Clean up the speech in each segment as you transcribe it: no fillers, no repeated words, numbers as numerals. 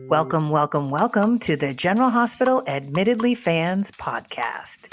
Welcome, welcome, welcome to the General Hospital Admittedly Fans podcast.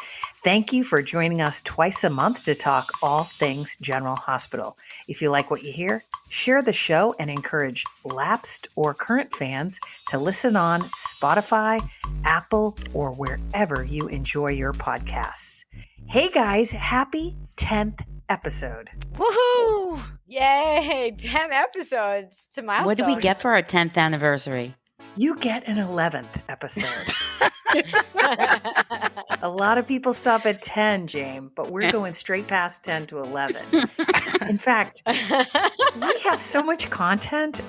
Thank you for joining us twice a month to talk all things General Hospital. If you like what you hear, share the show and encourage lapsed or current fans to listen on Spotify, Apple, or wherever you enjoy your podcasts. Hey guys, happy 10th episode. Woohoo! Yay, 10 episodes. It's a milestone. What did we get for our 10th anniversary? You get an 11th episode. A lot of people stop at 10, James, but we're going straight past 10 to 11. In fact, we have so much content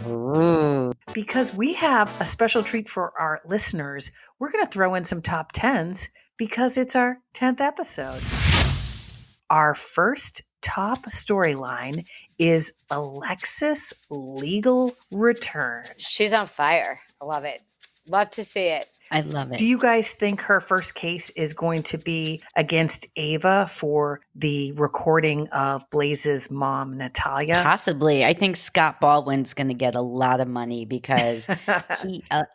because we have a special treat for our listeners. We're going to throw in some top 10s because it's our 10th episode. Our first top storyline is Alexis' legal return. She's on fire. I love it. Love to see it. I love it. Do you guys think her first case is going to be against Ava for the recording of Blaze's mom, Natalia? Possibly. I think Scott Baldwin's going to get a lot of money because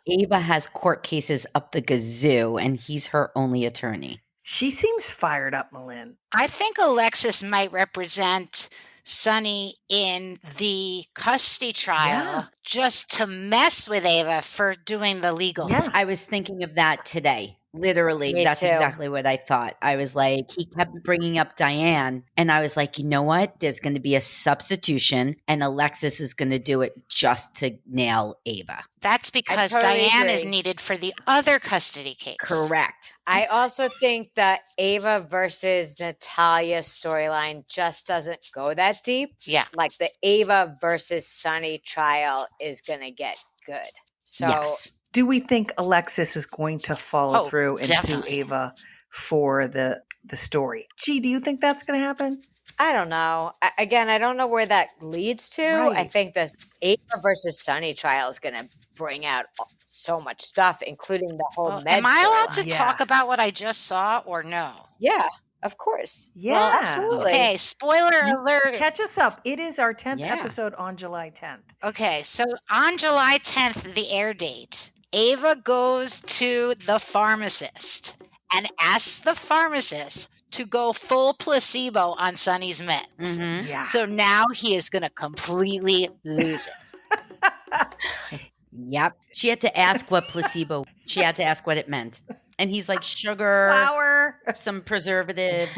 Ava has court cases up the gazoo and he's her only attorney. She seems fired up, Malin. I think Alexis might represent Sonny in the custody trial just to mess with Ava for doing the legal thing. I was thinking of that today. Literally, Me that's too. exactly what I thought. I was like, he kept bringing up Diane, and I was like, you know what? There's going to be a substitution, and Alexis is going to do it just to nail Ava. That's because totally Diane agree. is needed for the other custody case. Correct. I also think that Ava versus Natalia storyline just doesn't go that deep. Yeah. Like the Ava versus Sonny trial is going to get good. So Yes. Do we think Alexis is going to follow through and definitely. sue Ava for the story? Gee, do you think that's going to happen? I don't know. Again, I don't know where that leads to. Right. I think the Ava versus Sonny trial is going to bring out so much stuff, including the whole Well, med am I allowed storyline. to Yeah. talk about what I just saw or no? Yeah, of course. Yeah. Well, absolutely. Okay, spoiler alert. Catch us up. It is our 10th Yeah. episode on July 10th. Okay, so on July 10th, the air date, Ava goes to the pharmacist and asks the pharmacist to go full placebo on Sonny's meds. Mm-hmm. Yeah. So now he is going to completely lose it. Yep. She had to ask what placebo, she had to ask what it meant. And he's like, sugar, Flour. some preservative.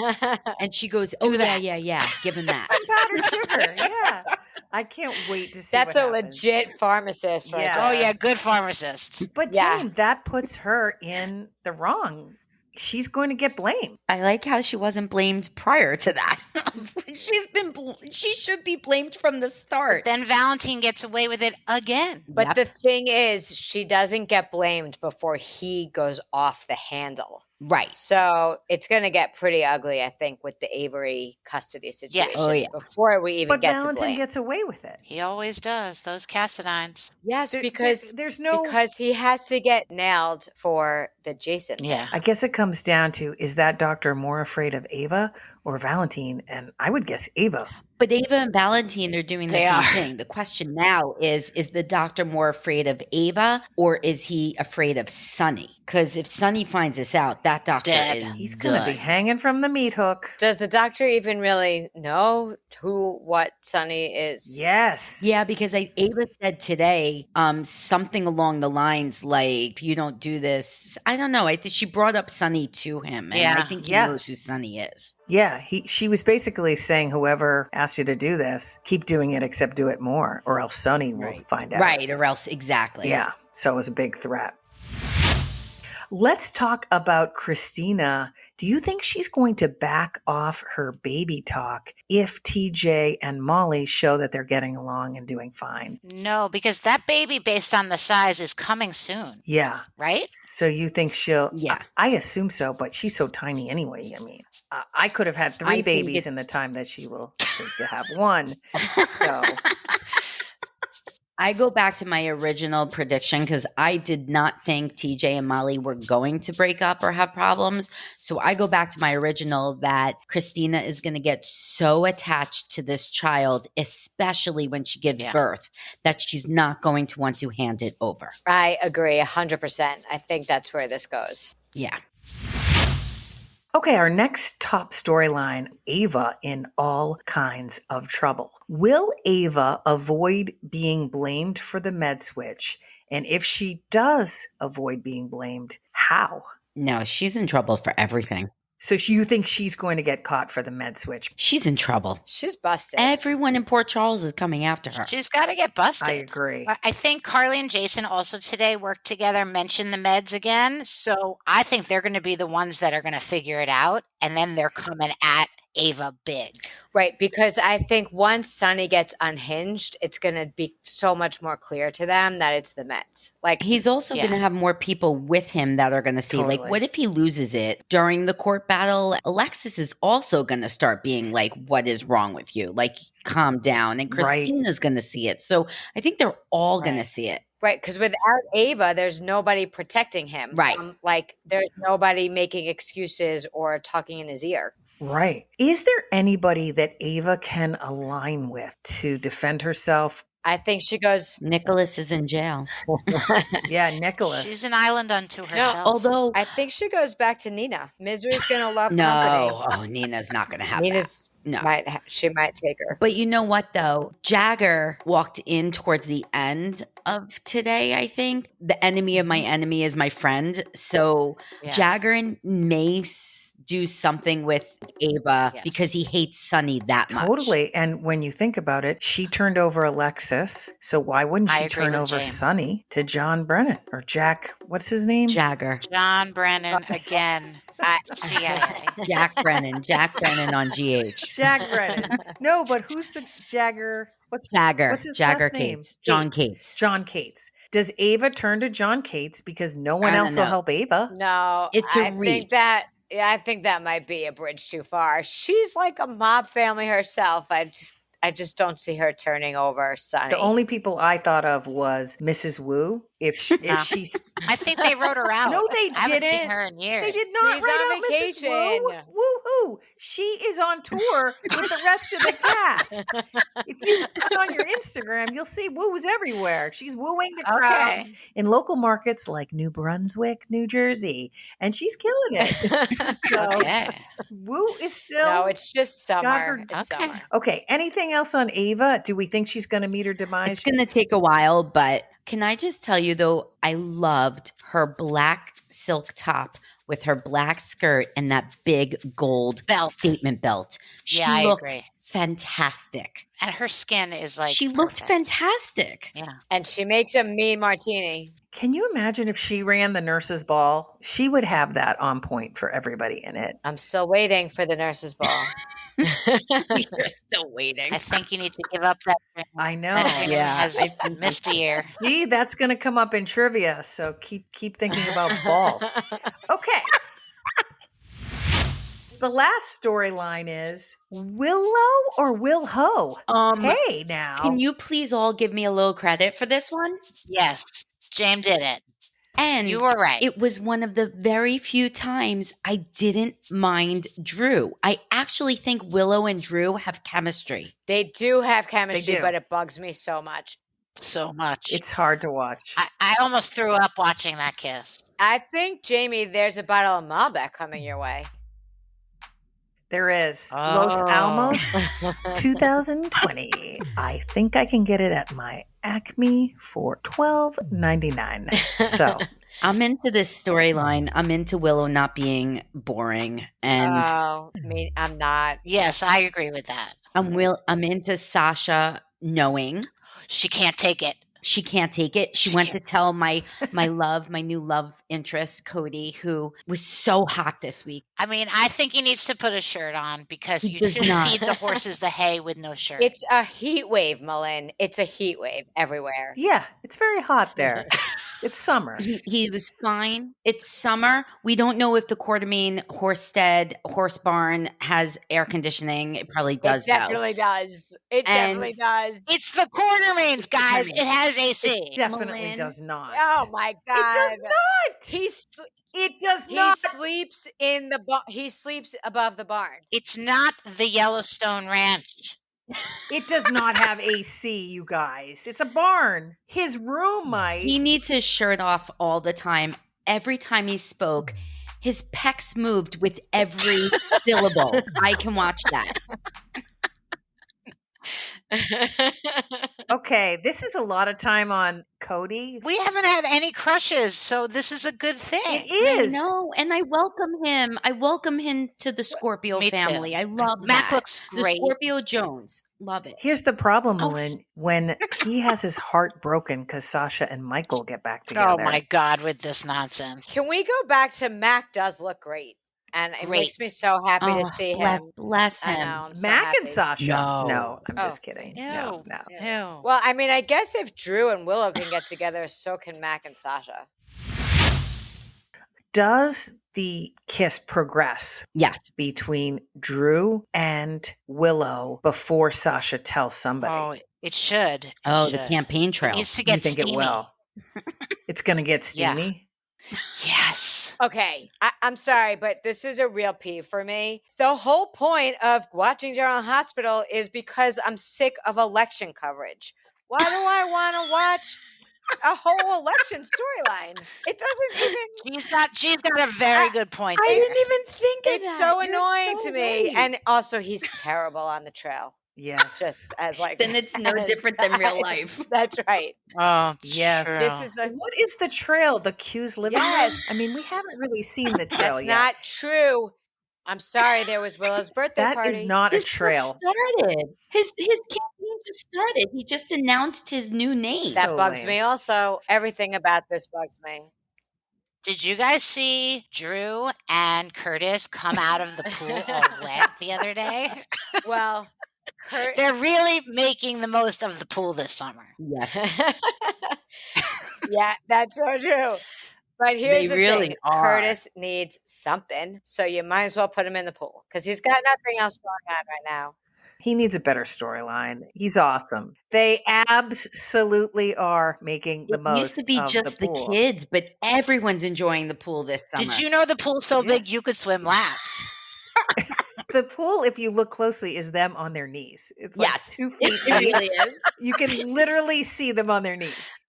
And she goes, oh, yeah, give him that. Powdered sugar. Yeah. I can't wait to see That's what a happens. legit pharmacist right Yeah. Oh, there. yeah, good pharmacist. But Yeah. Jane, that puts her in the wrong. She's going to get blamed. I like how she wasn't blamed prior to that. She should be blamed from the start. Then Valentine gets away with it again. But Yep. the thing is, she doesn't get blamed before he goes off the handle. Right. So it's going to get pretty ugly, I think, with the Avery custody situation Oh, yeah. before we even But get to Valentine blame. gets away with it. He always does. Those Cassidines. Yes, There- because there's no. because he has to get nailed for the Jason thing. Yeah. I guess it comes down to, is that doctor more afraid of Ava or Valentine? And I would guess Ava. But Ava and Valentine are doing the They same are. thing. The question now is the doctor more afraid of Ava or is he afraid of Sonny? Because if Sonny finds this out, that doctor Dead. is He's going to be done. hanging from the meat hook. Does the doctor even really know what Sonny is? Yes. Yeah, because Ava said today something along the lines like, you don't do this. I don't know. I think she brought up Sonny to him. And I Yeah. think he Yeah. knows who Sonny is. Yeah. She was basically saying, whoever asked you to do this, keep doing it except do it more, or else Sonny will find out. Right, or else exactly. Yeah. So it was a big threat. Let's talk about Christina. Do you think she's going to back off her baby talk if TJ and Molly show that they're getting along and doing fine? No, because that baby, based on the size, is coming soon, Yeah. right? So you think she'll? Yeah. I assume so, but she's so tiny anyway. I mean, I could have had I three think babies it- in the time that she will take to have one. So I go back to my original prediction because I did not think TJ and Molly were going to break up or have problems. So I go back to my original that Christina is going to get so attached to this child, especially when she gives birth, that she's not going to want to hand it over. I agree 100%. I think that's where this goes. Yeah. Okay, our next top storyline, Ava in all kinds of trouble. Will Ava avoid being blamed for the med switch? And if she does avoid being blamed, how? No, she's in trouble for everything. So you think she's going to get caught for the med switch? She's in trouble. She's busted. Everyone in Port Charles is coming after her. She's got to get busted. I agree. I think Carly and Jason also today worked together, mentioned the meds again. So I think they're going to be the ones that are going to figure it out. And then they're coming at Ava big. Right, because I think once Sonny gets unhinged, it's going to be so much more clear to them that it's the meds. Like he's also going to have more people with him that are going to see. Totally. Like, what if he loses it during the court battle? Alexis is also going to start being like, "What is wrong with you? Like, calm down." And Christina's going to see it. So I think they're all going to see it. Right, because without Ava, there's nobody protecting him. Right. Like, there's nobody making excuses or talking in his ear. Right. Is there anybody that Ava can align with to defend herself? I think she goes. Nicholas is in jail. Yeah, Nicholas. She's an island unto herself. Although I think she goes back to Nina. Misery's going to love company. no, Nina's not going to have Nina's that. No. She might take her. But you know what, though? Jagger walked in towards the end of today, I think. The enemy of my enemy is my friend. So Jagger may do something with Ava because he hates Sonny that much. Totally. And when you think about it, she turned over Alexis. So why wouldn't she turn over Sonny to John Brennan or Jack? What's his name? Jagger. John Brennan again. CIA. Jack Brennan. Jack Brennan on GH. Jack Brennan. No, but who's the Jagger? Jagger. What's his Jagger last name? Cates. John Cates. John Cates. Does Ava turn to John Cates because no one else will help Ava? No, It's a reach. I think that might be a bridge too far. She's like a mob family herself. I just don't see her turning over Sonny. The only people I thought of was Mrs. Wu. If she's, I think they wrote her out. No, they I haven't didn't. seen her in years. They did not She's write on out Mrs. vacation. Wu. Woohoo! She is on tour with the rest of the cast. If you look on your Instagram, you'll see Wu's everywhere. She's wooing the crowds in local markets like New Brunswick, New Jersey, and she's killing it. So, Wu is still. No, it's just summer. It's summer. Okay. Anything else on Ava? Do we think she's going to meet her demise? It's going to take a while, but can I just tell you, though, I loved her black silk top with her black skirt and that big gold statement belt. She looked fantastic. And her skin is like she looked fantastic. Yeah. And she makes a mean martini. Can you imagine if she ran the nurse's ball? She would have that on point for everybody in it. I'm still waiting for the nurse's ball. You're still waiting. I think you need to give up that. I know. Has missed a year. See, that's going to come up in trivia. So keep thinking about balls. Okay. The last storyline is Willow or Will-Ho? Hey, now. Can you please all give me a little credit for this one? Yes. James did it. And you were right. It was one of the very few times I didn't mind Drew. I actually think Willow and Drew have chemistry. They do have chemistry, but it bugs me so much. So much. It's hard to watch. I almost threw up watching that kiss. I think, Jamie, there's a bottle of Malbec coming your way. There is. Los Alamos 2020. I think I can get it at my Acme for $12.99. So I'm into this storyline. I'm into Willow not being boring. And I'm not. Yes, I agree with that. I'm into Sascha knowing she can't take it. She can't take it. She went to tell my new love interest, Cody, who was so hot this week. I mean, I think he needs to put a shirt on because He you does shouldn't not. feed the horses the hay with no shirt. It's a heat wave, Malin. It's a heat wave everywhere. Yeah, it's very hot there. It's summer. He was fine. It's summer. We don't know if the Quartermain horse barn has air conditioning. It probably does. It definitely does. It definitely does. It's the Quartermains, guys. It has AC. It definitely Malin. does not. Oh my god! It does not. It does He not. sleeps in the he sleeps above the barn. It's not the Yellowstone Ranch. It does not have AC, you guys. It's a barn. His room might. He needs his shirt off all the time. Every time he spoke, his pecs moved with every syllable. I can watch that. Okay, this is a lot of time on Cody. We haven't had any crushes, so this is a good thing. It is. No, and I welcome him. I welcome him to the Scorpio Me too. family. I love Mac that. looks great. The Scorpio Jones. Love it. Here's the problem, Oh, Malin. When he has his heart broken because Sascha and Michael get back together. Oh my God, with this nonsense. Can we go back to Mac does look great. And it Great. makes me so happy Oh, to see him. Bless I him. know. I'm so Mac happy. and Sasha. No. I'm Oh, just kidding. Ew. No. Ew. Well, I mean, I guess if Drew and Willow can get together, so can Mac and Sasha. Does the kiss progress Yes. between Drew and Willow before Sascha tells somebody? Oh, it should. It Oh, the should. campaign It trail. needs to You get think steamy. it will? It's going to get Yeah. steamy? Yes. Okay, I'm sorry, but this is a real peeve for me. The whole point of watching General Hospital is because I'm sick of election coverage. Why do I want to watch a whole election storyline? It doesn't even. She's got a very good point I there. didn't even think of It's that. so You're annoying so to me. right. And also, he's terrible on the trail. Yes. Just as like. Then it's no as- different than real life. That's right. Oh, Yes. true. This is a. What is the trail? The Q's living room? Yes. I mean, we haven't really seen the trail That's yet. not true. I'm sorry. There was Willow's birthday That party. is not a This just trail. started. His campaign just started. He just announced his new name. That So bugs lame. me also. Everything about this bugs me. Did you guys see Drew and Curtis come out of the pool all wet the other day? Well, Kurt. They're really making the most of the pool this summer. Yes. Yeah, that's so true. But here's They the really thing. are. Curtis needs something, so you might as well put him in the pool because he's got nothing else going on right now. He needs a better storyline. He's awesome. They absolutely are making the It most used to be of just the the pool. kids, but everyone's enjoying the pool this summer. Did you know the pool's so Yeah. big you could swim laps? The pool, if you look closely, is them on their knees. It's like Yes. 2 feet It deep. really is. You can literally see them on their knees.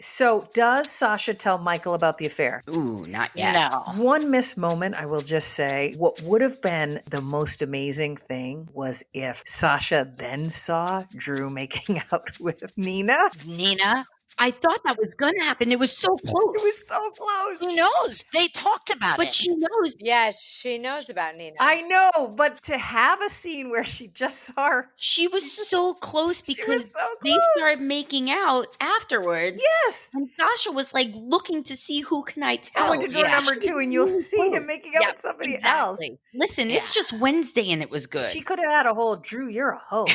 So, does Sascha tell Michael about the affair? Ooh, not yet. No. One missed moment, I will just say, what would have been the most amazing thing was if Sascha then saw Drew making out with Nina. Nina? I thought that was going to happen. It was so close. It was so close. Who knows? They talked about But it. she knows. Yeah, she knows about Nina. I know, but to have a scene where she just saw her, She was so close she because was so they close. started making out afterwards. Yes. And Sasha was like looking to see who can I tell. Go into door yeah. number 2 and you'll see him Close. making out Yeah, with somebody exactly. else. Listen, it's Yeah. just Wednesday and it was good. She could have had a whole Drew, you're a hoe.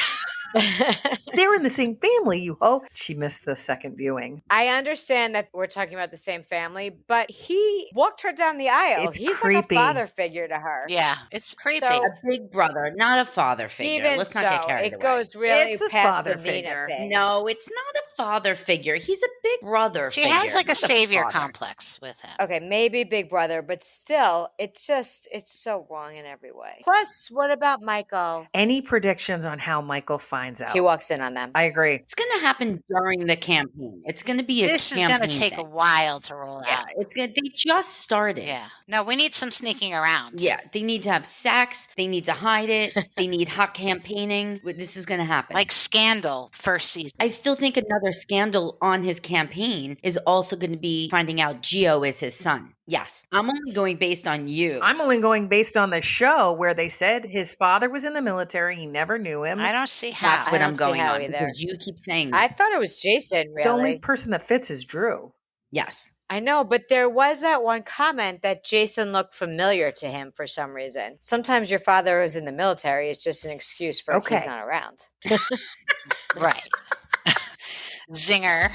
They're in the same family, you hoe. She missed the second viewing. I understand that we're talking about the same family, but he walked her down the aisle. It's He's creepy. like a father figure to her. Yeah, it's creepy. So- a big brother, not a father figure. Even Let's so, not get carried it away. goes really It's a past father the figure. Nina thing. No, it's not a father figure. He's a big brother she figure. has like a not savior father. complex with him. Okay, maybe Big Brother, but still, it's so wrong in every way. Plus, what about Michael? Any predictions on how Michael finds out? He walks in on them. I agree. It's going to happen during the campaign. It's going to be a This is campaign going to take a thing. while to roll Yeah, out. it's going. They just started. Yeah. No, we need some sneaking around. Yeah, they need to have sex. They need to hide it. They need hot campaigning. This is going to happen. Like Scandal, first season. I still think another other scandal on his campaign is also going to be finding out Gio is his son. Yes. I'm only going based on you. I'm only going based on the show where they said his father was in the military. He never knew him. I don't see how. That's what I I'm don't see going how on either. because you keep saying I that. thought it was Jason, really. The only person that fits is Drew. Yes. I know, but there was that one comment that Jason looked familiar to him for some reason. Sometimes your father is in the military. It's just an excuse for he's Okay. not around. Right. Zinger.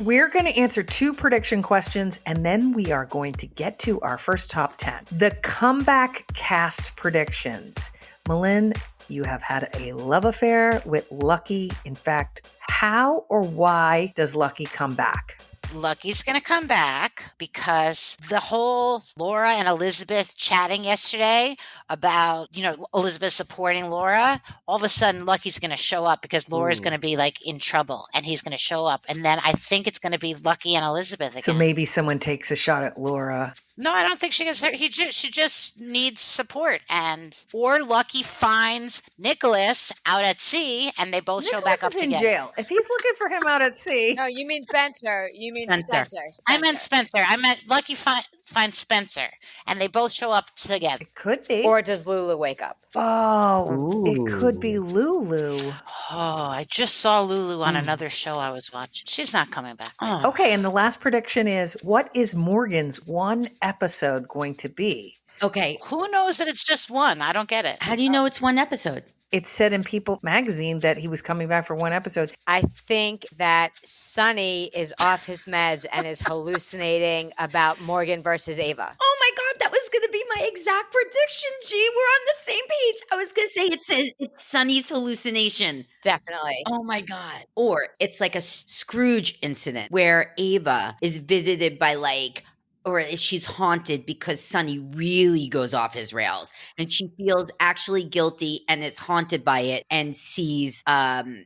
We're going to answer 2 prediction questions, and then we are going to get to our first top 10. The comeback cast predictions. Malin, you have had a love affair with Lucky. In fact, how or why does Lucky come back? Lucky's going to come back because the whole Laura and Elizabeth chatting yesterday about, Elizabeth supporting Laura, all of a sudden Lucky's going to show up because Laura's going to be like in trouble and he's going to show up. And then I think it's going to be Lucky and Elizabeth again. So maybe someone takes a shot at Laura. No, I don't think she gets hurt. She just needs support, or Lucky finds Nicholas out at sea, and they both show back up Nicholas is in together. jail. If he's looking for him out at sea. No, you mean Spencer. You mean Spencer. Spencer. I meant Spencer. I meant Lucky finds Spencer, and they both show up together. It could be. Or does Lulu wake up? Oh, it could Ooh. be Lulu. Oh, I just saw Lulu on another show I was watching. She's not coming back. Oh. Okay, and the last prediction is, what is Morgan's one episode going to be? Okay. Who knows that it's just one? I don't get it. How do you know it's one episode? It said in People magazine that he was coming back for one episode. I think that Sonny is off his meds and is hallucinating about Morgan versus Ava. Oh my God, that was going to be my exact prediction, G. We're on the same page. I was going to say it's Sunny's hallucination. Definitely. Oh my God. Or it's like a Scrooge incident where Ava is visited by or she's haunted because Sonny really goes off his rails and she feels actually guilty and is haunted by it and sees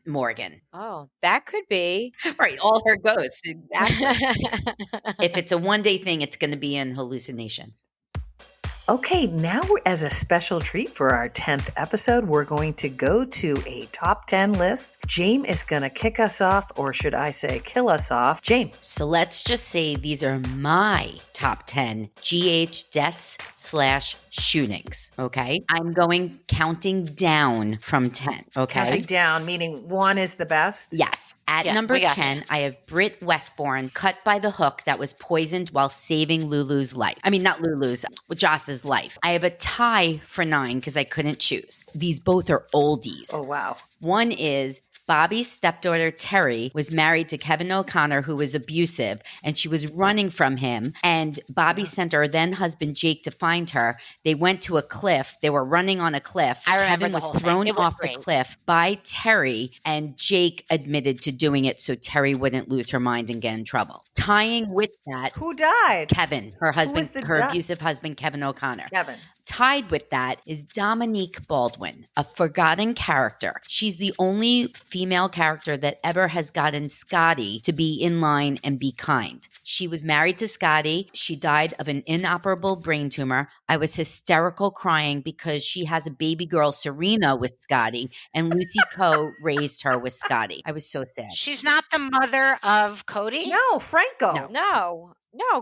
Morgan. Oh, that could be. Right, all her ghosts. Exactly. If it's a one-day thing, it's going to be in hallucination. Okay, now as a special treat for our 10th episode, we're going to go to a top 10 list. James is going to kick us off, or should I say kill us off. James. So let's just say these are my top 10 GH deaths / shootings, okay? I'm going counting down from 10, okay? Counting down, meaning 1 is the best? Yes. At Yeah, number we got 10, I have Britt Westbourne cut by the hook that was poisoned while saving Lulu's life. I mean, not Lulu's, Joss's life. I have a tie for 9 because I couldn't choose. These both are oldies. Oh, wow. One is Bobby's stepdaughter, Terry, was married to Kevin O'Connor, who was abusive, and she was running from him. And Bobby sent her then husband, Jake, to find her. They went to a cliff. They were running on a cliff. I remember Kevin the was whole thing. thrown It was off great. the cliff by Terry, and Jake admitted to doing it so Terry wouldn't lose her mind and get in trouble. Tying with that, Who died? Kevin, her husband, was the her death? abusive husband, Kevin O'Connor. Kevin. Tied with that is Dominique Baldwin, a forgotten character. She's the only female character that ever has gotten Scotty to be in line and be kind. She was married to Scotty. She died of an inoperable brain tumor. I was hysterical crying because she has a baby girl, Serena, with Scotty, and Lucy Coe raised her with Scotty. I was so sad. She's not the mother of Cody? No, Franco. No,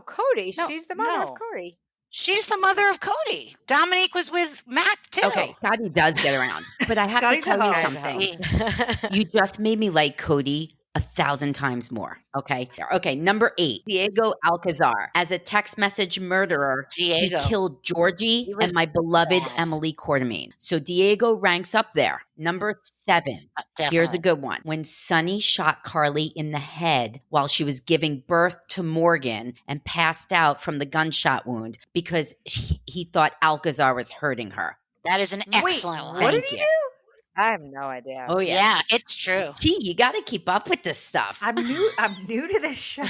Cody. No, She's the mother no. of Cody. She's the mother of Cody. Dominique was with Mac, too. Okay, Scotty does get around. But I have Scotty's to tell you a hoe. something. You just made me like Cody 1,000 times more. Okay. Number 8, Diego Alcazar. As a text message murderer, Diego. he killed Georgie He was and my beloved bad. Emily Quartermain. So Diego ranks up there. Number 7. Definitely. Here's a good one. When Sonny shot Carly in the head while she was giving birth to Morgan and passed out from the gunshot wound because he thought Alcazar was hurting her. That is an excellent one. What did Thank he you. do? I have no idea. Oh, yeah. Yeah, it's true. T, you got to keep up with this stuff. I'm new to this show.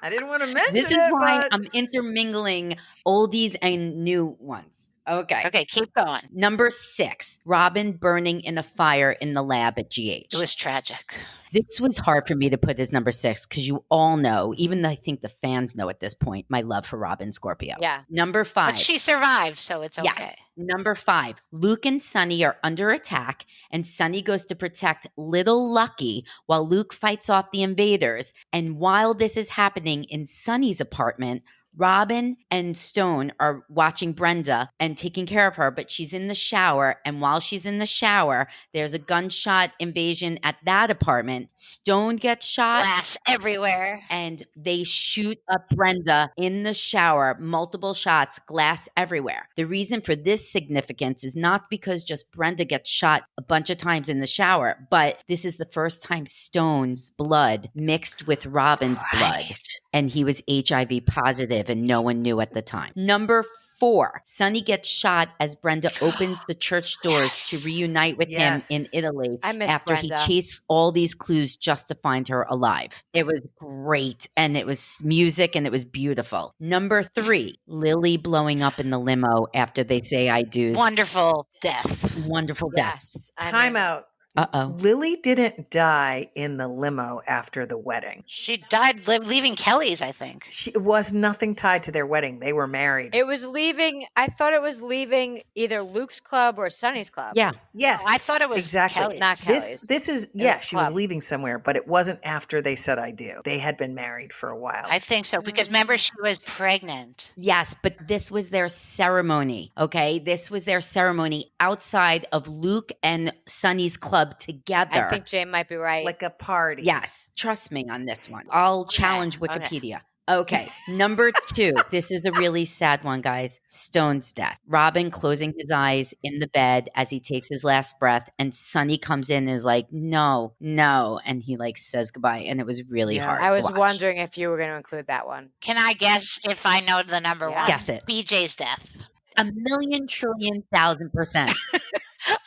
I didn't want to mention This is it, why but I'm intermingling oldies and new ones. Okay. Okay, keep going. Number 6, Robin burning in a fire in the lab at GH. It was tragic. This was hard for me to put as number 6 because you all know, even I think the fans know at this point, my love for Robin Scorpio. Yeah. Number 5. But she survived, so it's okay. Yes. Number 5, Luke and Sunny are under attack, and Sunny goes to protect little Lucky while Luke fights off the invaders. And while this is happening in Sunny's apartment, Robin and Stone are watching Brenda and taking care of her, but she's in the shower. And while she's in the shower, there's a gunshot invasion at that apartment. Stone gets shot. Glass everywhere. And they shoot up Brenda in the shower, multiple shots, glass everywhere. The reason for this significance is not because just Brenda gets shot a bunch of times in the shower, but this is the first time Stone's blood mixed with Robin's blood. And he was HIV positive and no one knew at the time. Number 4, Sunny gets shot as Brenda opens the church doors to reunite with him in Italy I miss after Brenda. he chased all these clues just to find her alive. It was great, and it was music, and it was beautiful. Number 3, Lily blowing up in the limo after they say I do's. Wonderful death. Wonderful death. Yes. Time out. Uh-oh. Lily didn't die in the limo after the wedding. She died leaving Kelly's, I think. It was nothing tied to their wedding. They were married. It was leaving. I thought it was leaving either Luke's club or Sunny's club. Yeah. Yes. I thought it was exactly. Kelly. Not Kelly's. This is, she was leaving somewhere, but it wasn't after they said I do. They had been married for a while. I think so, because remember, she was pregnant. Yes, but this was their ceremony, okay? This was their ceremony outside of Luke and Sunny's club together. I think Jane might be right. Like a party. Yes, trust me on this one. I'll challenge Wikipedia. Okay, number 2. This is a really sad one, guys. Stone's death. Robin closing his eyes in the bed as he takes his last breath, and Sunny comes in and is like, no, and he like says goodbye, and it was really hard I to was watch. wondering if you were going to include that one. Can I guess if I know the number one? Guess it. BJ's death. 1,000,000,000,000,000%.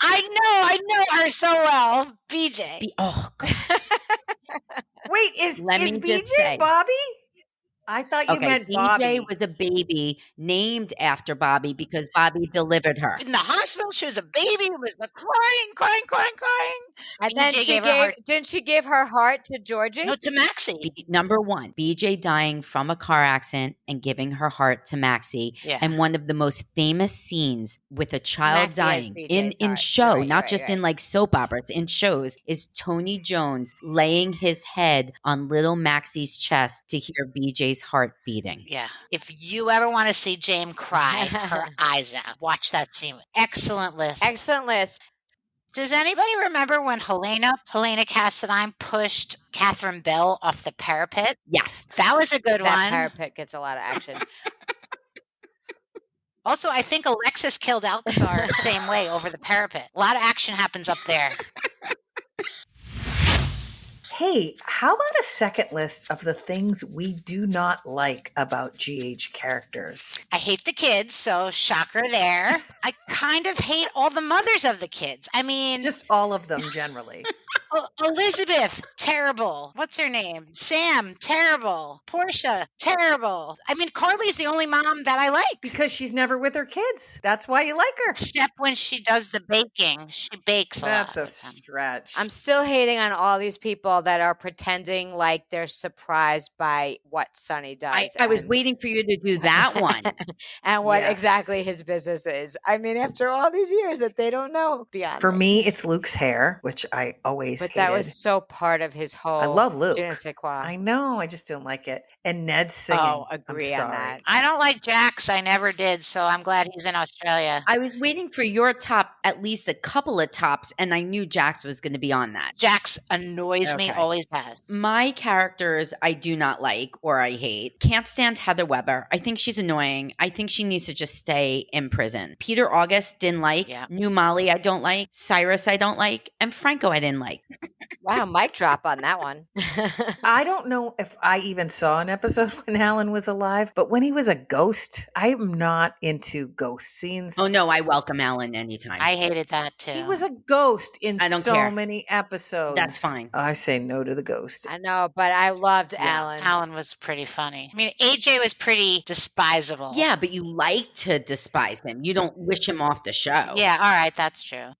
I know her so well. BJ. Oh, God. Wait, is Let me BJ just say- Bobby? I thought you meant Bobby. BJ was a baby named after Bobby because Bobby delivered her. In the hospital, she was a baby. It was the crying. And then BJ she gave her heart. didn't she give her heart to Georgie? No, to Maxi. Number 1, BJ dying from a car accident and giving her heart to Maxi. Yeah. And one of the most famous scenes with a child Maxi dying has BJ's in heart. show, You're right, not you're right, just you're in like soap operas, in shows, is Tony Jones laying his head on little Maxi's chest to hear BJ's heart beating. Yeah. If you ever want to see Jane cry her eyes out, watch that scene. Excellent list. Excellent list. Does anybody remember when Helena Cassadine pushed Catherine Bell off the parapet? Yes. That was a good That one. parapet gets a lot of action. Also, I think Alexis killed Alcazar the same way over the parapet. A lot of action happens up there. Hey, how about a second list of the things we do not like about GH characters? I hate the kids, so shocker there. I kind of hate all the mothers of the kids. I mean, Just all of them generally. Elizabeth, terrible. What's her name? Sam, terrible. Portia, terrible. I mean, Carly's the only mom that I like. Because she's never with her kids. That's why you like her. Except when she does the baking. She bakes a That's lot. a with them. stretch. I'm still hating on all these people that are pretending like they're surprised by what Sonny does. I was and- waiting for you to do that one. and what Yes. exactly his business is. I mean, after all these years that they don't know beyond. For me, it's Luke's hair, which I always but hated. that was so part of his whole. I love Luke. Je ne sais quoi. I know. I just didn't like it. And Ned's singing. Oh, I'm agree on sorry. that. I don't like Jax. I never did, so I'm glad he's in Australia. I was waiting for your top, at least a couple of tops, and I knew Jax was going to be on that. Jax annoys me, Okay. always has. My characters I do not like or I hate. Can't stand Heather Weber. I think she's annoying. I think she needs to just stay in prison. Peter August didn't like. Yeah. New Molly I don't like. Cyrus I don't like. And Franco I didn't like. Wow, mic drop on that one. I don't know if I even saw an episode when Alan was alive, but when he was a ghost, I'm not into ghost scenes. Oh no, I welcome Alan anytime. I hated that too. He was a ghost in I don't so care. many episodes. That's fine. I say no to the ghost. I know, but I loved Alan. Alan was pretty funny. I mean, AJ was pretty despisable. Yeah, but you like to despise him. You don't wish him off the show. Yeah, all right, that's true.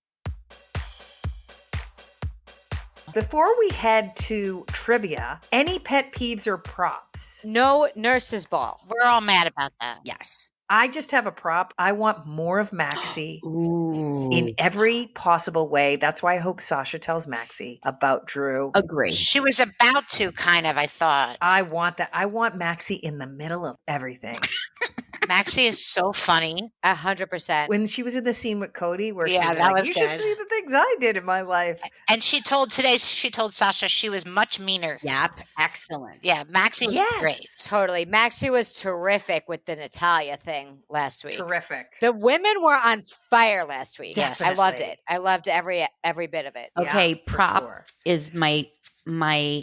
Before we head to trivia, any pet peeves or props? No nurse's ball. We're all mad about that. Yes. I just have a prop. I want more of Maxi Ooh. in every possible way. That's why I hope Sascha tells Maxi about Drew. Agree. She was about to, kind of, I thought. I want that. I want Maxi in the middle of everything. Maxi is so funny. 100%. When she was in the scene with Cody, where Yeah, she's that like, was "You good. should see the things I did in my life." And she told Sascha she was much meaner. Yep. Excellent. Yeah, Maxi was great. Totally. Maxi was terrific with the Natalia thing last week. Terrific. The women were on fire last week. Yes. I loved it. I loved every bit of it. Okay, Yeah, for prop sure. is my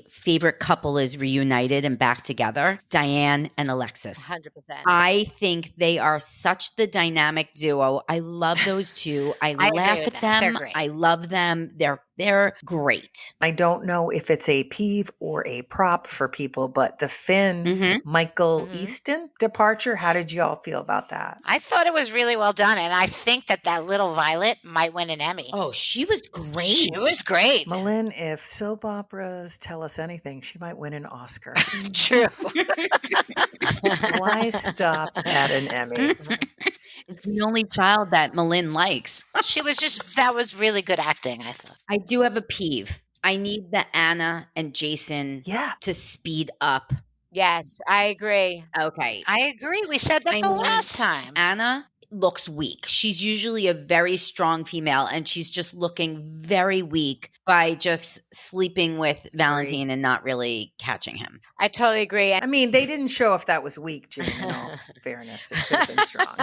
favorite couple is reunited and back together. Diane and Alexis. 100%. I think they are such the dynamic duo. I love those two. I agree laugh with at that. They're them. great. I love them. They're great. I don't know if it's a peeve or a prop for people, but the Finn Mhm. Michael Mhm. Easton departure, how did you all feel about that? I thought it was really well done, and I think that little Violet might win an Emmy. Oh, she was great. She was great. Malin, if soap operas tell us anything, she might win an Oscar. True. Why stop at an Emmy? It's the only child that Malin likes. That was really good acting, I thought. I do have a peeve. I need the Anna and Jason Yeah. to speed up. Yes, I agree. Okay. I agree. We said that I the mean, last time. Anna looks weak. She's usually a very strong female, and she's just looking very weak by just sleeping with Valentine and not really catching him. I totally agree. I mean, they didn't show if that was weak, Jim, in all fairness. It could have been strong.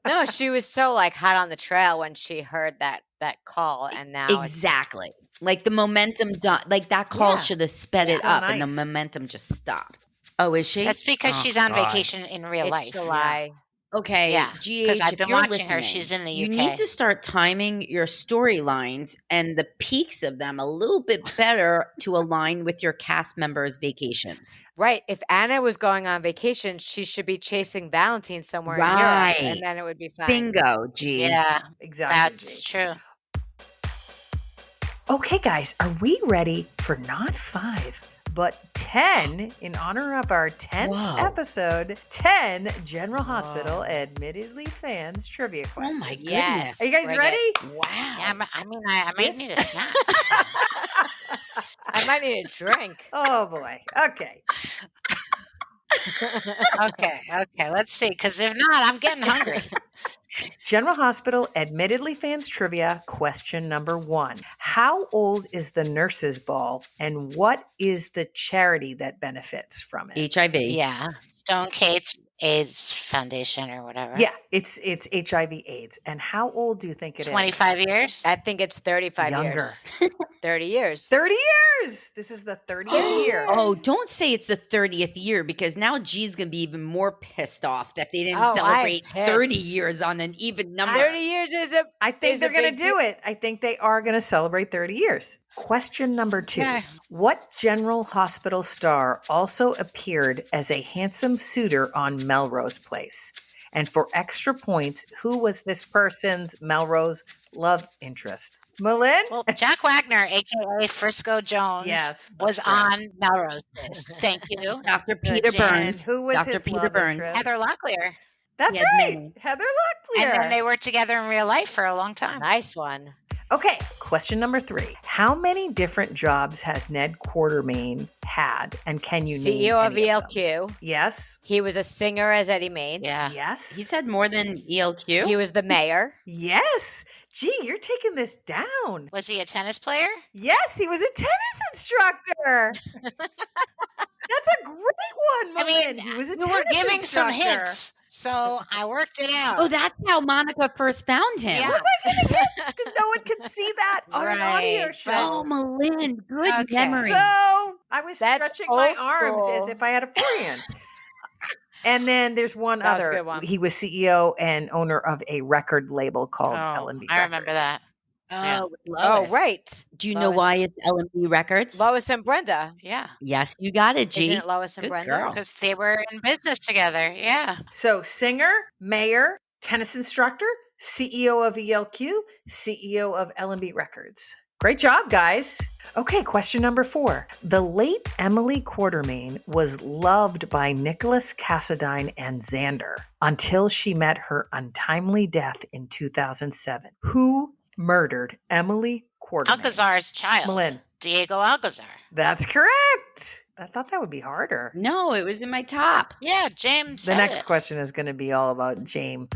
No, she was so like hot on the trail when she heard that call, and now Exactly. Like the momentum, like that call Yeah. should have sped it So up, and the nice. momentum just stopped. Oh, is she? That's because Oh, she's on God. vacation in real it's life. July. Okay, Yeah, GH, 'cause I've if been you're watching her, listening, she's in the You UK. need to start timing your storylines and the peaks of them a little bit better to align with your cast members' vacations. Right. If Anna was going on vacation, she should be chasing Valentine somewhere in Right. Europe, and then it would be fine. Bingo, G. Yeah, Exactly. that's Jake. true. Okay, guys, are we ready for not 5, but 10 in honor of our 10th Whoa. episode? 10 General Hospital Admittedly Fans trivia Oh questions. my goodness. Yes. Are you guys Bring ready? Wow. Yeah, I might This- need a snack. I might need a drink. Oh boy. Okay. Okay, let's see. Because if not, I'm getting hungry. General Hospital Admittedly Fans Trivia question number 1. How old is the nurses' ball and what is the charity that benefits from it? HIV. Yeah, Stone Kate's AIDS Foundation or whatever. Yeah, it's HIV AIDS. And how old do you think it is? 25 years. I think it's 35 Younger. years. 30 years. 30 years. This is the 30th year. Oh, don't say it's the 30th year because now G's going to be even more pissed off that they didn't Oh, I'm celebrate 30 pissed. years on an even number. 30 years is a I think is they're a going to big do it. I think they are going to celebrate 30 years. Question number 2. Okay. What General Hospital star also appeared as a handsome suitor on Melrose Place? And for extra points, who was this person's Melrose love interest? Malin? Well, Jack Wagner, aka Frisco Jones, Yes, was that's correct. on Melrose Place. Thank you. Dr. Peter Jan. Burns. Who was Dr. his Peter love Burns. interest? Heather Locklear. That's He had right. many. Heather Locklear. And then they were together in real life for a long time. nice one. Okay, question number 3. How many different jobs has Ned Quartermain had, and can you name CEO of any them? ELQ. Yes. He was a singer as Eddie Main. Yeah. Yes. He said more than ELQ. He was the mayor. Yes. Gee, you're taking this down. Was he a tennis player? Yes, he was a tennis instructor. That's That's a great one, I Malin. mean, He was a you were tennis giving some instructor. hints, so I worked it out. Oh, that's how Monica first found him. Yeah. Was I giving hints? Because no one can see that on an audio Right, show. Oh, Malin, good Okay. memory. So I was That's stretching my old arms as school. if I had a forehand. And then there's one That was a other. good one. He was CEO and owner of a record label called L&B I remember Records. that. Yeah. with Oh, Lois. right. Do you know why Lois. it's L&B Records? Lois and Brenda. Yeah, Yes, you got it, G. Isn't it Lois and Good Brenda? girl. because they were in business together. Yeah. So singer, mayor, tennis instructor, CEO of ELQ, CEO of L&B Records. Great job, guys. Okay, question number 4. The late Emily Quartermain was loved by Nicholas Cassadine and Xander until she met her untimely death in 2007. Who murdered Emily Quartermain? Alcazar's child. Malin. Diego Alcazar. That's correct. I thought that would be harder. No, it was in my top. Yeah, James. The said next it. question is going to be all about James.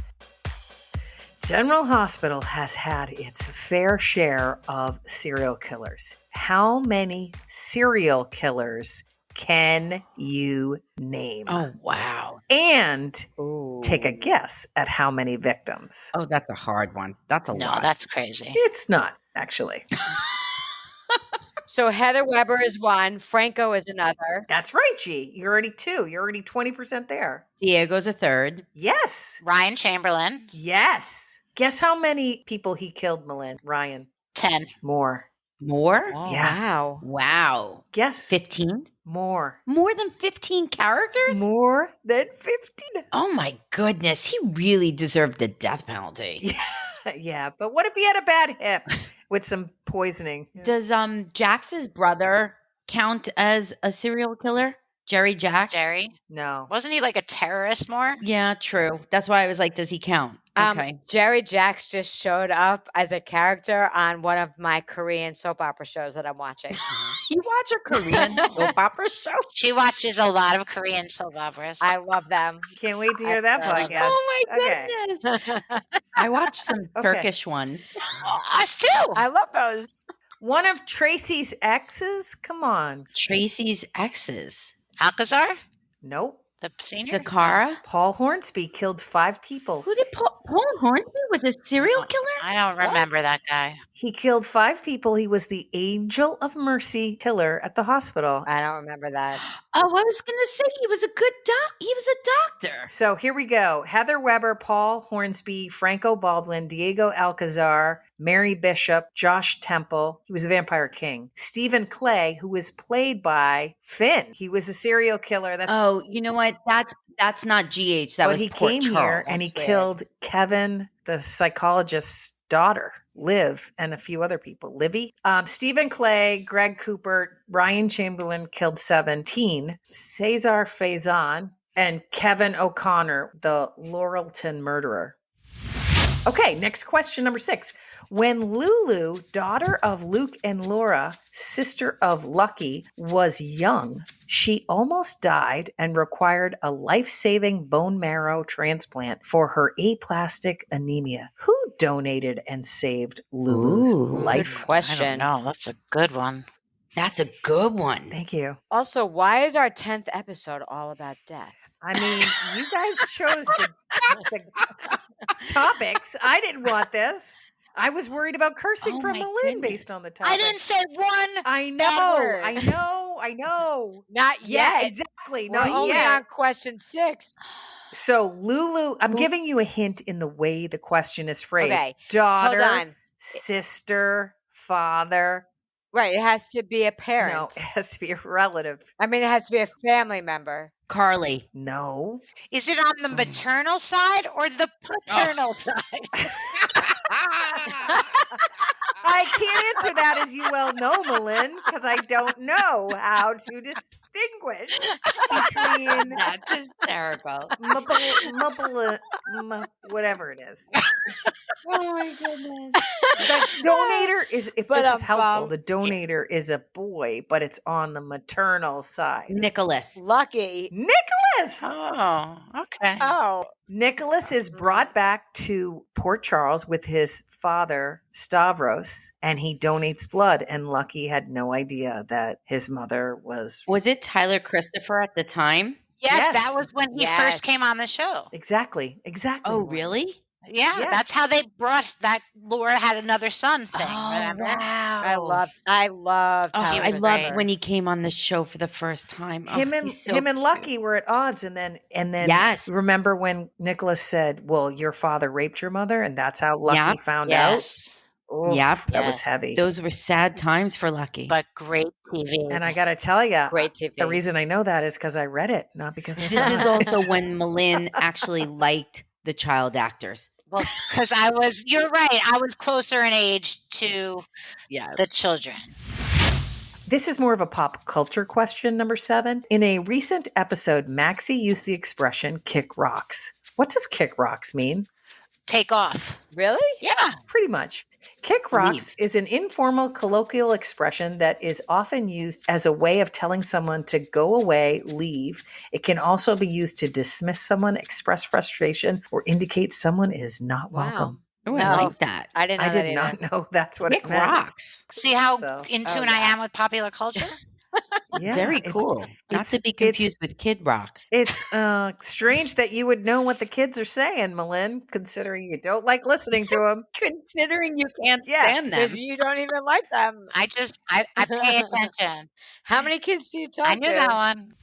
General Hospital has had its fair share of serial killers. How many serial killers can you name? Oh, wow. And take a guess at how many victims. Oh, that's a hard one. That's a No, lot. that's crazy. It's not, actually. So Heather Weber is one. Franco is another. That's right, G. You're already 2. You're already 20% there. Diego's a third. Yes. Ryan Chamberlain, Yes. Guess how many people he killed, Malin? Ryan. 10. More. More? Oh, Yeah. Wow. Wow. Guess. 15? More. More than 15 characters? More than 15. Oh my goodness. He really deserved the death penalty. Yeah, but what if he had a bad hip with some poisoning? Does Jax's brother count as a serial killer? Jerry Jax? Jerry. No. Wasn't he like a terrorist more? Yeah, true. That's why I was like, does he count? Okay. Jerry Jax just showed up as a character on one of my Korean soap opera shows that I'm watching. You watch a Korean soap opera show? She watches a lot of Korean soap operas. I love them. Can't wait to hear that I love podcast. Oh my Okay. goodness. I watched some Okay. Turkish ones. Us too. I love those. One of Tracy's exes? Come on. Tracy's exes. Alcazar, Nope. the senior. Zakara? Paul Hornsby killed 5 people. Who did Paul Hornsby was a serial killer? I don't remember that guy. He killed 5 people. He was the Angel of Mercy killer at the hospital. I don't remember that. Oh, I was gonna say he was a good he was a doctor. So here we go. Heather Weber, Paul Hornsby, Franco Baldwin, Diego Alcazar, Mary Bishop, Josh Temple. He was a vampire king. Stephen Clay, who was played by Finn. He was a serial killer. That's Oh, you know what? That's not GH. That but was he Port came here Charles. and he That's weird. killed Kevin, the psychologist's daughter, Liv, and a few other people. Livy, Stephen Clay, Greg Cooper, Ryan Chamberlain killed 17. Cesar Faison and Kevin O'Connor, the Laurelton murderer. Okay, next question, number 6. When Lulu, daughter of Luke and Laura, sister of Lucky, was young, she almost died and required a life-saving bone marrow transplant for her aplastic anemia. Who donated and saved Lulu's Ooh, life? I don't Question. know. That's a good one. That's a good one. Thank you. Also, why is our 10th episode all about death? I mean, you guys chose the topics. I didn't want this. I was worried about cursing Oh from my Malin goodness. based on the topic. I didn't say one. I bad know. word. I know. Not Yeah, yet. exactly. We're Not only yet. on question 6. So Lulu, I'm giving you a hint in the way the question is phrased. Okay, Daughter, Hold on. sister, father. Right. It has to be a parent. No, it has to be a relative. I mean, it has to be a family member. Carly. No. Is it on the maternal side or the paternal side? I can't answer that, as you well know, Malin, because I don't know how to distinguish between That's hysterical. whatever it is. Oh my goodness. The donator is, if this is helpful, Ba-dum-bum. the donator is a boy, but it's on the maternal side. Nicholas. Lucky. Nicholas! Yes. Oh, okay. Oh, Nicholas is brought back to Port Charles with his father, Stavros, and he donates blood. And Lucky had no idea that his mother was. Was it Tyler Christopher at the time? Yes, that Yes. was when he Yes. first came on the show. Exactly. Oh, Lynn. really? Yeah, Yeah. that's how they brought that Laura had another son thing. Oh, Remember? wow. I love Oh, Tyler I was loved great. when he came on the show for the first time. Him Oh, and he's so him and cute. Lucky were at odds, and then Yes. remember when Nicholas said, "Well, your father raped your mother," and that's how Lucky Yep. found out. Yes, Oof, Yep. that was Yes. heavy. Those were sad times for Lucky. but great TV. And I got to tell you, Great TV. the reason I know that is because I read it, not because I This saw is it. also when Malin actually liked the child actors. Well, because you're right, I was closer in age to Yes. the children. This is more of a pop culture question, number 7. In a recent episode, Maxi used the expression kick rocks. What does kick rocks mean? Take off. Really? Yeah. Pretty much. Kick rocks Leave. is an informal colloquial expression that is often used as a way of telling someone to go away, leave. It can also be used to dismiss someone, express frustration, or indicate someone is not Wow. welcome. Oh, I No. like that. I didn't know I that did either. not know that's what Kick it meant. rocks. See how So- in Oh, tune I yeah. am with popular culture? Yeah, Very it's- cool. Not it's- to be it's- confused with Kid Rock. It's strange that you would know what the kids are saying, Malin, considering you don't like listening to them. Considering you can't Yeah, stand them. Because you don't even like them. I pay attention. How many kids do you talk I knew to? that one.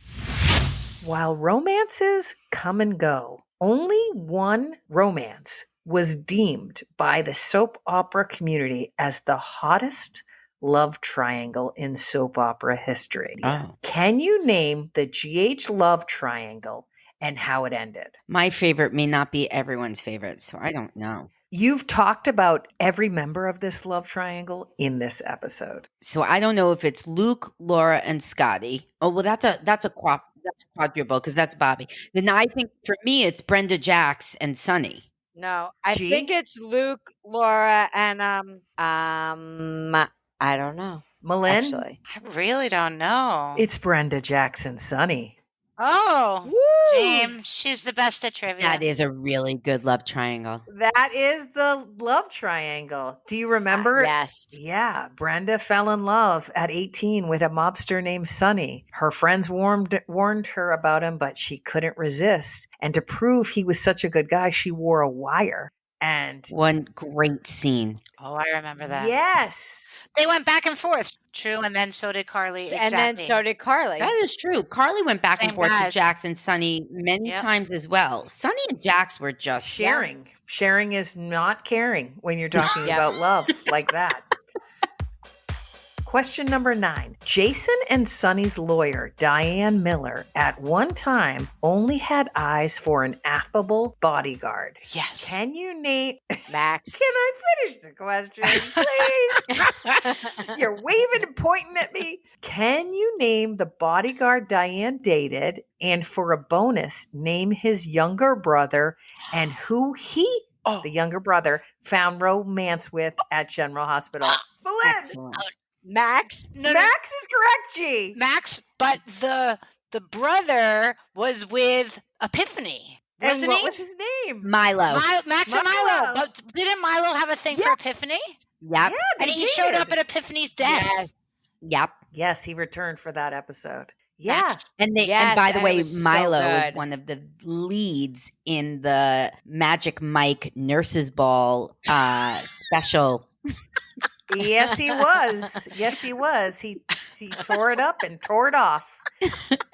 While romances come and go, only one romance was deemed by the soap opera community as the hottest love triangle in soap opera history. Oh. Can you name the GH love triangle and how it ended? My favorite may not be everyone's favorite, so I don't know. You've talked about every member of this love triangle in this episode. So I don't know if it's Luke, Laura, and Scotty. Oh well, that's a quadruple because that's Bobby. Then I think for me it's Brenda, Jax, and Sunny. No, I G? think it's Luke, Laura, and I don't know. Malin? Actually, I really don't know. It's Brenda Jackson Sunny. Oh, Woo! James, she's the best at trivia. That is a really good love triangle. That is the love triangle. Do you remember? yes. Yeah, Brenda fell in love at 18 with a mobster named Sonny. Her friends warned her about him, but she couldn't resist. And to prove he was such a good guy, she wore a wire. And One great scene. Oh, I remember that. yes, They went back and forth. True, and then so did Carly. And then exactly. so did Carly. That is true. Carly went back and Same forth guys. to Jax and Sunny many Yep. times as well. Sunny and Jax were just sharing. Sharing is not caring when you're talking Yep. about love like that. Question number 9. Jason and Sonny's lawyer, Diane Miller, at one time only had eyes for an affable bodyguard. Yes. Can you name... Max. Can I finish the question, please? You're waving and pointing at me. Can you name the bodyguard Diane dated, and for a bonus, name his younger brother and who he, the younger brother, found romance with at General Hospital? Malin, excellent. Max. Max is correct, G. Max, but the brother was with Epiphany, And wasn't what he? was his name? Milo. Max and Milo. Milo. But didn't Milo have a thing for Epiphany? Yep. they And he showed up did. at Epiphany's death. Yes. Yep. Yes, he returned for that episode. Yeah. Max. And they Yes, and by the and it way, was so Milo was good. one of the leads in the Magic Mike Nurses Ball special. Yes, he was. Yes, he was. He tore it up and tore it off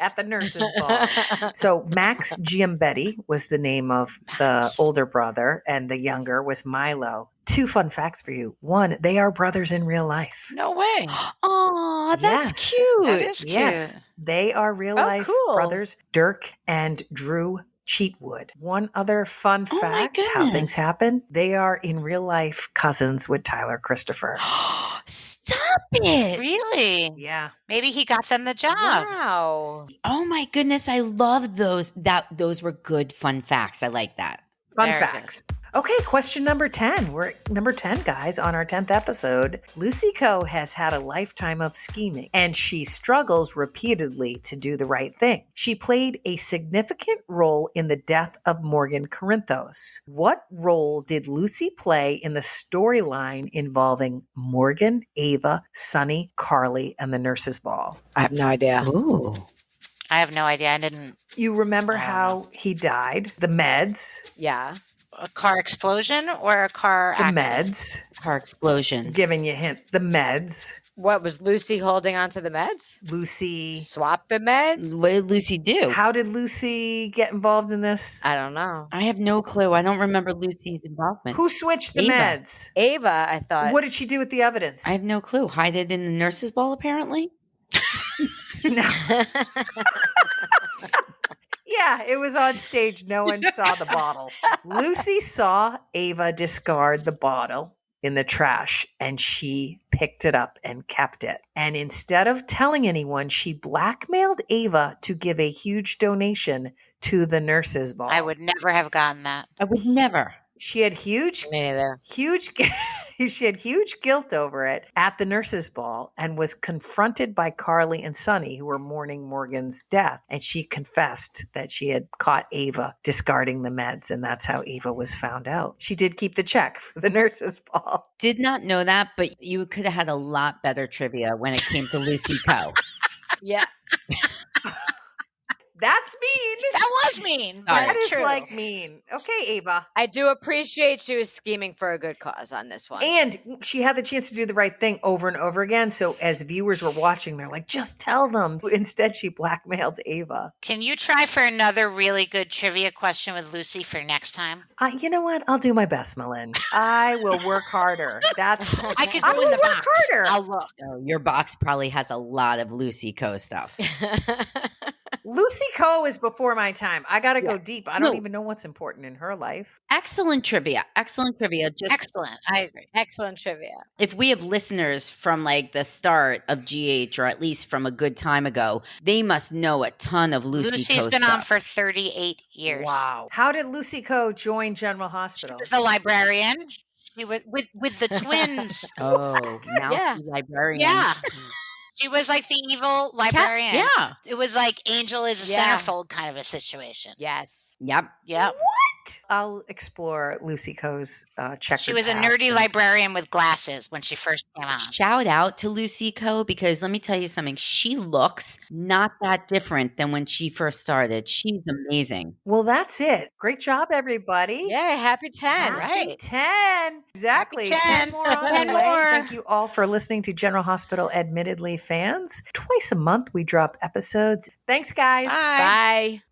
at the nurses' ball. So Max Giambetti was the name of the Max. older brother, and the younger was Milo. 2 fun facts for you. 1, they are brothers in real life. No way. Oh, that's Yes. cute. That is cute. Yes, they are real Oh, life cool. brothers, Dirk and Drew Cheatwood. One other fun Oh my fact, how goodness. things happen. They are in real life cousins with Tyler Christopher. Stop it. Really? Yeah. Maybe he got them the job. Wow. Oh my goodness, I love those. Those were good fun facts. I like that. Fun Very facts. Okay, question number 10. We're at number 10, guys, on our 10th episode. Lucy Coe has had a lifetime of scheming, and she struggles repeatedly to do the right thing. She played a significant role in the death of Morgan Corinthos. What role did Lucy play in the storyline involving Morgan, Ava, Sunny, Carly, and the nurses' ball? I have no idea. Ooh. I have no idea. I didn't. You remember how he died? The meds? Yeah. A car explosion or a car The accident? meds. Car explosion. Giving you a hint. The meds. What was Lucy holding on to the meds? Lucy. Swap the meds? What did Lucy do? How did Lucy get involved in this? I don't know. I have no clue. I don't remember Lucy's involvement. Who switched the Ava. meds? Ava, I thought. What did she do with the evidence? I have no clue. Hide it in the nurse's ball, apparently? No. Yeah, it was on stage. No one saw the bottle. Lucy saw Ava discard the bottle in the trash, and she picked it up and kept it. And instead of telling anyone, she blackmailed Ava to give a huge donation to the nurses' ball. I would never have gotten that. I would never. She had huge Me neither. she had huge guilt over it at the nurses' ball and was confronted by Carly and Sunny, who were mourning Morgan's death. And she confessed that she had caught Ava discarding the meds, and that's how Ava was found out. She did keep the check for the nurses' ball. Did not know that, but you could have had a lot better trivia when it came to Lucy Coe. Yeah. That's mean. That was mean. All right. That is True. like mean. Okay, Ava. I do appreciate she was scheming for a good cause on this one. And she had the chance to do the right thing over and over again. So as viewers were watching, they're like, just tell them. Instead, she blackmailed Ava. Can you try for another really good trivia question with Lucy for next time? You know what? I'll do my best, Malin. I will work harder. That's I could I go will in the work box. harder. I'll look. Oh, your box probably has a lot of Lucy Coe stuff. Lucy Coe is before my time. I got to go Yeah. deep. I don't No. even know what's important in her life. Excellent trivia. Excellent trivia. Just Excellent. I agree. Excellent trivia. if we have listeners from like the start of GH or at least from a good time ago, they must know a ton of Lucy Lucy's Coe been stuff. on for 38 years. Wow. How did Lucy Coe join General She Hospital? was the librarian. She was with the twins. Oh, now Yeah. she's librarian. Yeah. She was like the evil librarian. Yeah. It was like Angel is a Yeah. centerfold kind of a situation. Yes. Yep. Yep. I'll explore Lucy Coe's checkered She was a past nerdy and- librarian with glasses when she first came on. Shout out to Lucy Coe because let me tell you something. She looks not that different than when she first started. She's amazing. Well, that's it. Great job, everybody. Yeah, happy 10. All Happy right. 10. Exactly. 10. more on 10 the way. more. Thank you all for listening to General Hospital Admittedly fans. Twice a month we drop episodes. Thanks, guys. Bye. Bye.